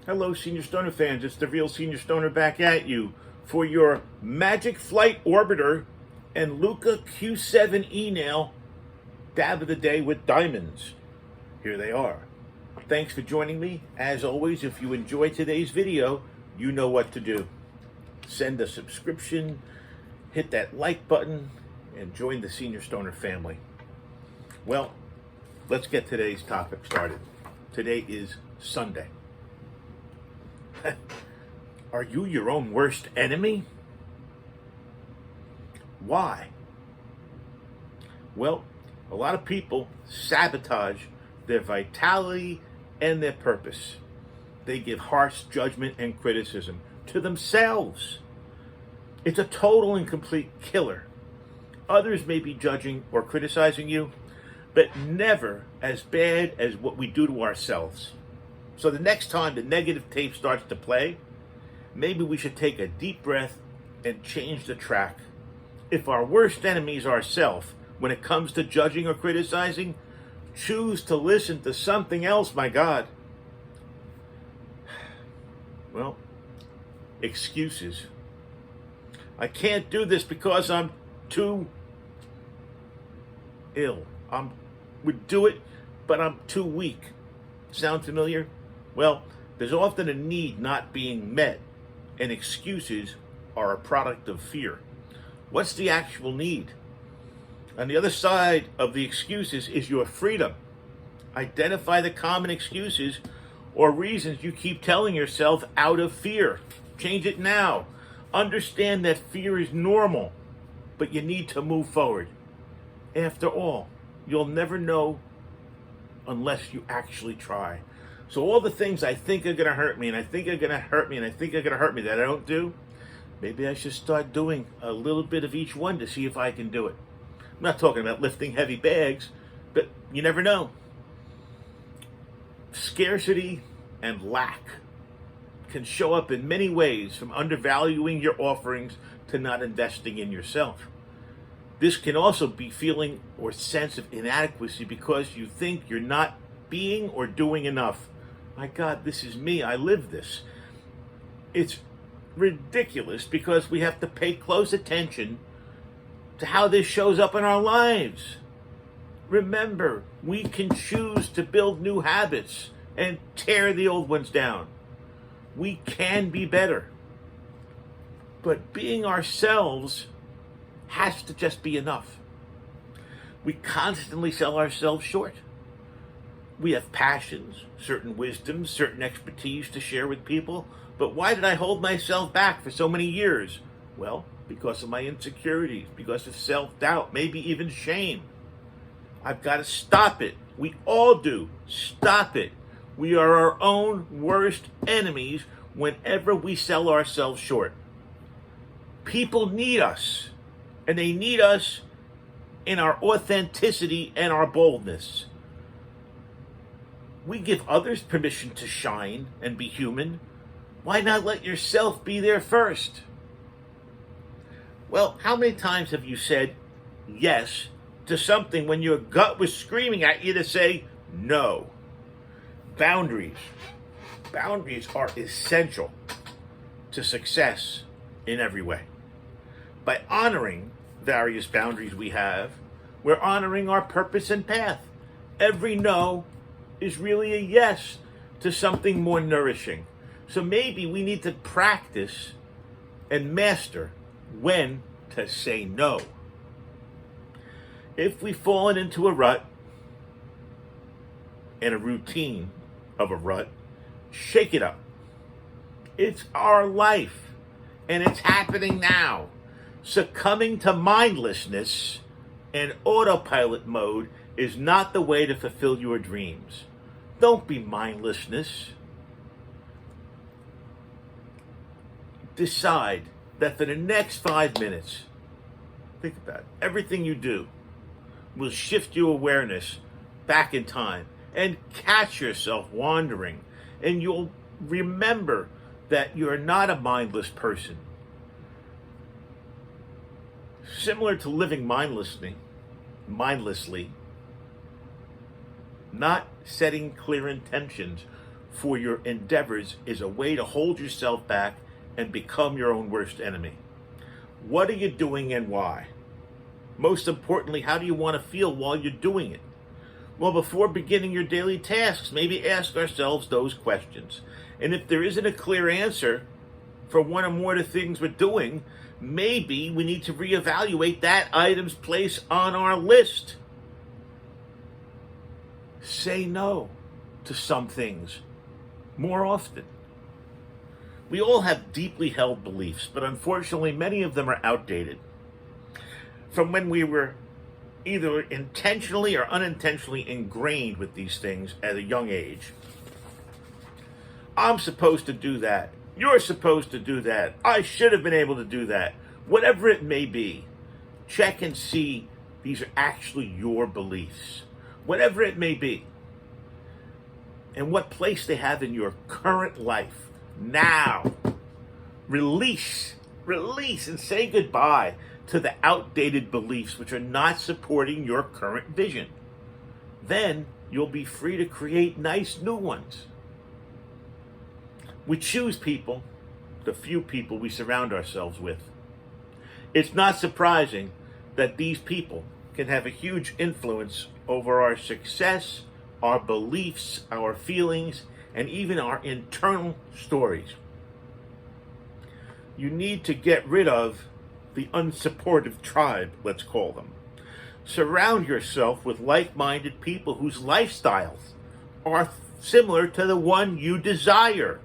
Hello, Senior Stoner fans. It's the real Senior Stoner back at you for your Magic Flight Orbiter and Luca Q7 nail dab of the day with diamonds. Here they are. Thanks for joining me. As always, if you enjoyed today's video, you know what to do. Send a subscription, hit that like button, and join the Senior Stoner family. Well, let's get today's topic started. Today is Sunday. Are you your own worst enemy? Why? Well, a lot of people sabotage their vitality and their purpose. They give harsh judgment and criticism to themselves. It's a total and complete killer. Others may be judging or criticizing you, but never as bad as what we do to ourselves. So the next time the negative tape starts to play, maybe we should take a deep breath and change the track. If our worst enemy is ourselves, when it comes to judging or criticizing, choose to listen to something else, my God. Well, excuses. I can't do this because I'm too ill. I would do it, but I'm too weak. Sound familiar? Well, there's often a need not being met, and excuses are a product of fear. What's the actual need? On the other side of the excuses is your freedom. Identify the common excuses or reasons you keep telling yourself out of fear. Change it now. Understand that fear is normal, but you need to move forward. After all, you'll never know unless you actually try. So all the things I think are going to hurt me, and I think are going to hurt me, and I think are going to hurt me that I don't do, maybe I should start doing a little bit of each one to see if I can do it. I'm not talking about lifting heavy bags, but you never know. Scarcity and lack can show up in many ways, from undervaluing your offerings to not investing in yourself. This can also be feeling or sense of inadequacy because you think you're not being or doing enough. My God, this is me. I live this. It's ridiculous because we have to pay close attention to how this shows up in our lives. Remember, we can choose to build new habits and tear the old ones down. We can be better. But being ourselves has to just be enough. We constantly sell ourselves short. We have passions, certain wisdoms, certain expertise to share with people, but why did I hold myself back for so many years? Well, because of my insecurities, because of self-doubt, maybe even shame. I've got to stop it. We all do. Stop it. We are our own worst enemies whenever we sell ourselves short. People need us, and they need us in our authenticity and our boldness. We give others permission to shine and be human. Why not let yourself be there first? Well, how many times have you said yes to something when your gut was screaming at you to say no? Boundaries. Boundaries are essential to success in every way. By honoring various boundaries we have, we're honoring our purpose and path. Every no is really a yes to something more nourishing. So maybe we need to practice and master when to say no. If we've fallen into a rut and a routine of a rut, shake it up. It's our life, and it's happening now. Succumbing to mindlessness and autopilot mode is not the way to fulfill your dreams. Don't be mindlessness. Decide that for the next 5 minutes, think about it, everything you do will shift your awareness back in time and catch yourself wandering. And you'll remember that you're not a mindless person. Similar to living mindlessly, not setting clear intentions for your endeavors is a way to hold yourself back and become your own worst enemy. What are you doing and why? Most importantly, how do you want to feel while you're doing it? Well, before beginning your daily tasks, maybe ask ourselves those questions. And if there isn't a clear answer for one or more of the things we're doing, maybe we need to reevaluate that item's place on our list. Say no to some things more often. We all have deeply held beliefs, but unfortunately many of them are outdated. From when we were either intentionally or unintentionally ingrained with these things at a young age. I'm supposed to do that. You're supposed to do that. I should have been able to do that. Whatever it may be, check and see these are actually your beliefs. Whatever it may be. And what place they have in your current life. Now, release and say goodbye to the outdated beliefs which are not supporting your current vision. Then you'll be free to create nice new ones. We choose people, the few people we surround ourselves with. It's not surprising that these people can have a huge influence over our success, our beliefs, our feelings, and even our internal stories. You need to get rid of the unsupportive tribe, let's call them. Surround yourself with like-minded people whose lifestyles are similar to the one you desire.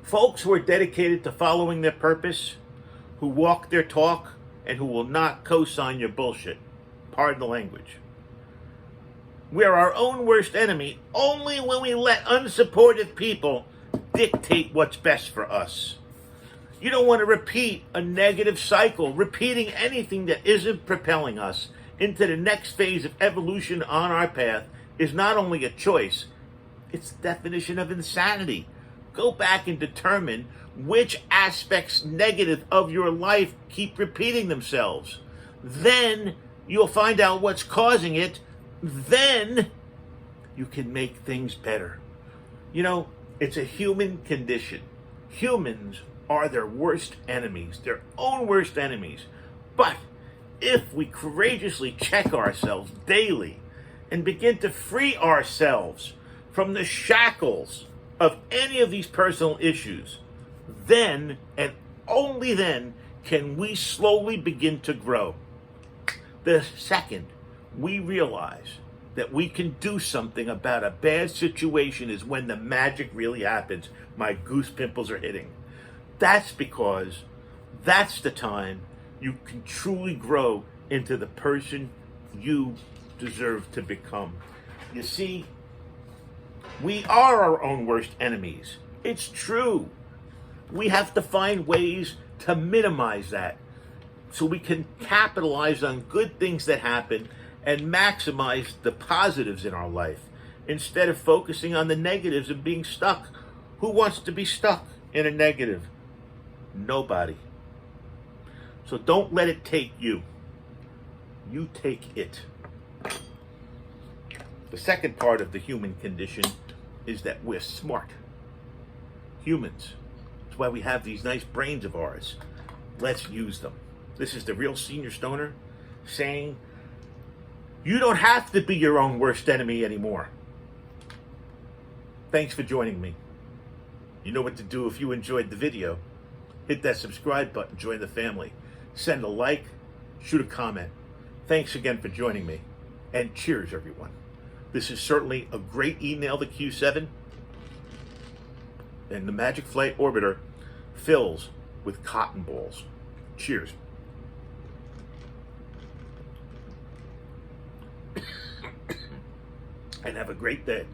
Folks who are dedicated to following their purpose, who walk their talk, and who will not co-sign your bullshit. Pardon the language. We're our own worst enemy only when we let unsupportive people dictate what's best for us. You don't want to repeat a negative cycle, repeating anything that isn't propelling us into the next phase of evolution on our path is not only a choice, it's the definition of insanity. Go back and determine which aspects negative of your life keep repeating themselves. Then you'll find out what's causing it. Then you can make things better. You know, it's a human condition. Humans are their worst enemies, their own worst enemies. But if we courageously check ourselves daily and begin to free ourselves from the shackles of any of these personal issues, then and only then can we slowly begin to grow. The second we realize that we can do something about a bad situation is when the magic really happens. My goose pimples are hitting. That's because that's the time you can truly grow into the person you deserve to become. You see, we are our own worst enemies. It's true. We have to find ways to minimize that so we can capitalize on good things that happen and maximize the positives in our life instead of focusing on the negatives and being stuck. Who wants to be stuck in a negative? Nobody. So don't let it take you. You take it. The second part of the human condition is that we're smart. Humans. That's why we have these nice brains of ours. Let's use them. This is the real senior stoner saying, you don't have to be your own worst enemy anymore. Thanks for joining me. You know what to do if you enjoyed the video. Hit that subscribe button, join the family. Send a like, shoot a comment. Thanks again for joining me. And cheers, everyone. This is certainly a great email to Q7. And the Magic Flight Orbiter fills with cotton balls. Cheers. And have a great day.